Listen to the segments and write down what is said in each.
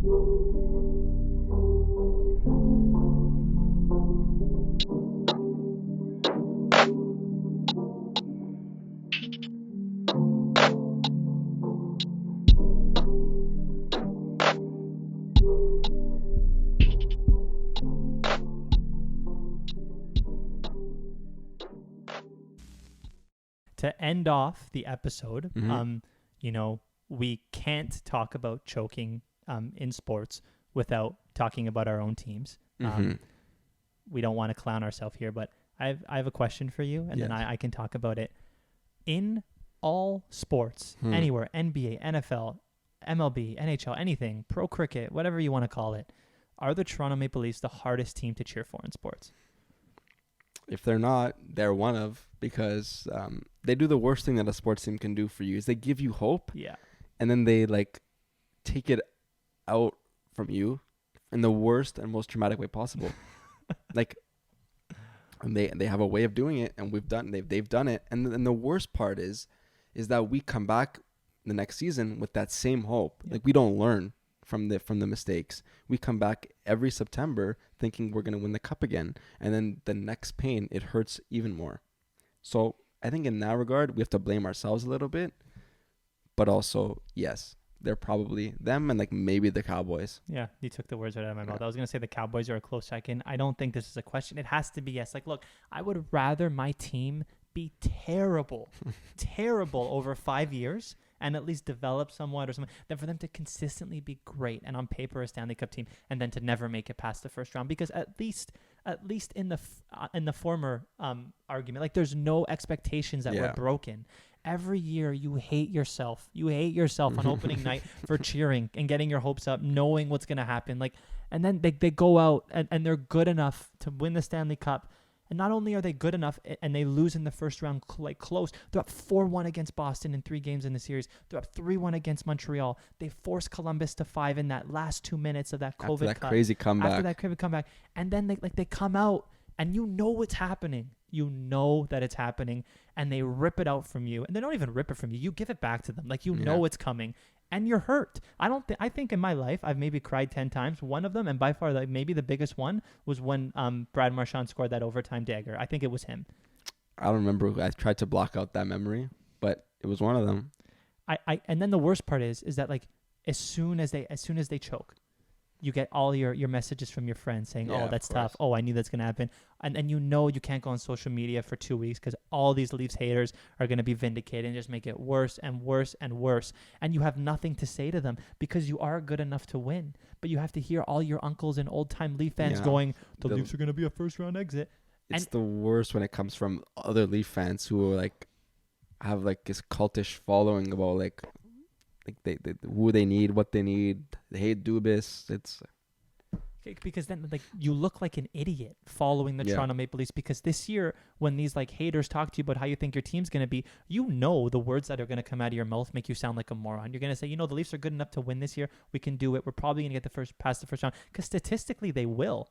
To end off the episode, we can't talk about choking in sports without talking about our own teams. We don't want to clown ourselves here, but I have a question for you, and then I can talk about it. In all sports, anywhere, NBA, NFL, MLB, NHL, anything, pro cricket, whatever you want to call it, are the Toronto Maple Leafs the hardest team to cheer for in sports? If they're not, they're one of, because they do the worst thing that a sports team can do for you is they give you hope. Yeah. And then they take it out from you in the worst and most traumatic way possible. And they have a way of doing it, and they've done it. And then the worst part is that we come back the next season with that same hope. Yeah. We don't learn from the mistakes. We come back every September thinking we're going to win the cup again, and then the next pain, it hurts even more. So I think in that regard, we have to blame ourselves a little bit, but also, yes, they're probably them and maybe the Cowboys. Yeah, you took the words right out of my mouth. I was going to say the Cowboys are a close second. I don't think this is a question. It has to be yes. Look, I would rather my team be terrible over 5 years and at least develop somewhat or something, than for them to consistently be great and on paper a Stanley Cup team and then to never make it past the first round. Because at least in the former argument, there's no expectations that were broken. Every year you hate yourself. You hate yourself on opening night for cheering and getting your hopes up, knowing what's going to happen. And then they go out and they're good enough to win the Stanley Cup. And not only are they good enough and they lose in the first round close, they're up 4-1 against Boston in 3 games in the series. They're up 3-1 against Montreal. They forced Columbus to 5 in that last 2 minutes of that COVID After that crazy comeback. And then they come out and you know what's happening. You know that it's happening and they rip it out from you. And they don't even rip it from you. You give it back to them. Know it's coming. And you're hurt. I think in my life, I've maybe cried 10 times. One of them, and by far maybe the biggest one, was when Brad Marchand scored that overtime dagger. I think it was him. I don't remember. I tried to block out that memory, but it was one of them. And then the worst part is that as soon as they choke, you get all your messages from your friends saying, "Oh, that's tough. Oh, I knew that's gonna happen." And you can't go on social media for 2 weeks because all these Leafs haters are gonna be vindicated and just make it worse and worse and worse. And you have nothing to say to them because you are good enough to win. But you have to hear all your uncles and old time Leaf fans going, "The Leafs are gonna be a first round exit." It's the worst when it comes from other Leaf fans who are have this cultish following about they who they need, what they need. They hate Dubas. It's because then you look like an idiot following the Toronto Maple Leafs, because this year when these haters talk to you about how you think your team's going to be, the words that are going to come out of your mouth make you sound like a moron. You're going to say, the Leafs are good enough to win this year. We can do it. We're probably going to get past the first round, because statistically they will.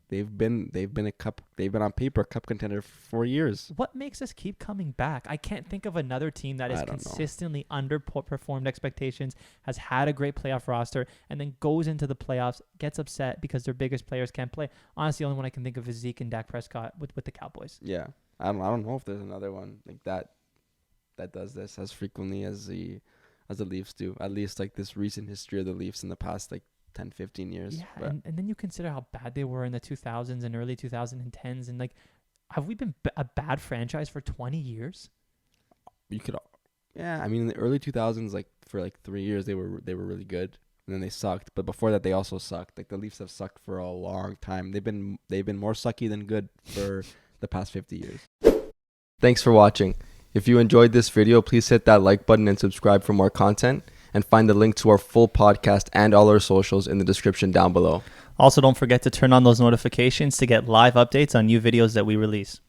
They've been on paper a cup contender for 4 years. What makes us keep coming back? I can't think of another team that has consistently underperformed expectations, has had a great playoff roster, and then goes into the playoffs, gets upset because their biggest players can't play. Honestly, the only one I can think of is Zeke and Dak Prescott with the Cowboys. Yeah, I don't know if there's another one that does this as frequently as the Leafs do. At least this recent history of the Leafs in the past 10, 15 years. Yeah, and then you consider how bad they were in the 2000s and early 2010s, and have we been a bad franchise for 20 years? You could, in the early 2000s, for 3 years they were really good, and then they sucked. But before that, they also sucked. The Leafs have sucked for a long time. They've been more sucky than good for the past 50 years. Thanks for watching. If you enjoyed this video, please hit that like button and subscribe for more content. And find the link to our full podcast and all our socials in the description down below. Also, don't forget to turn on those notifications to get live updates on new videos that we release.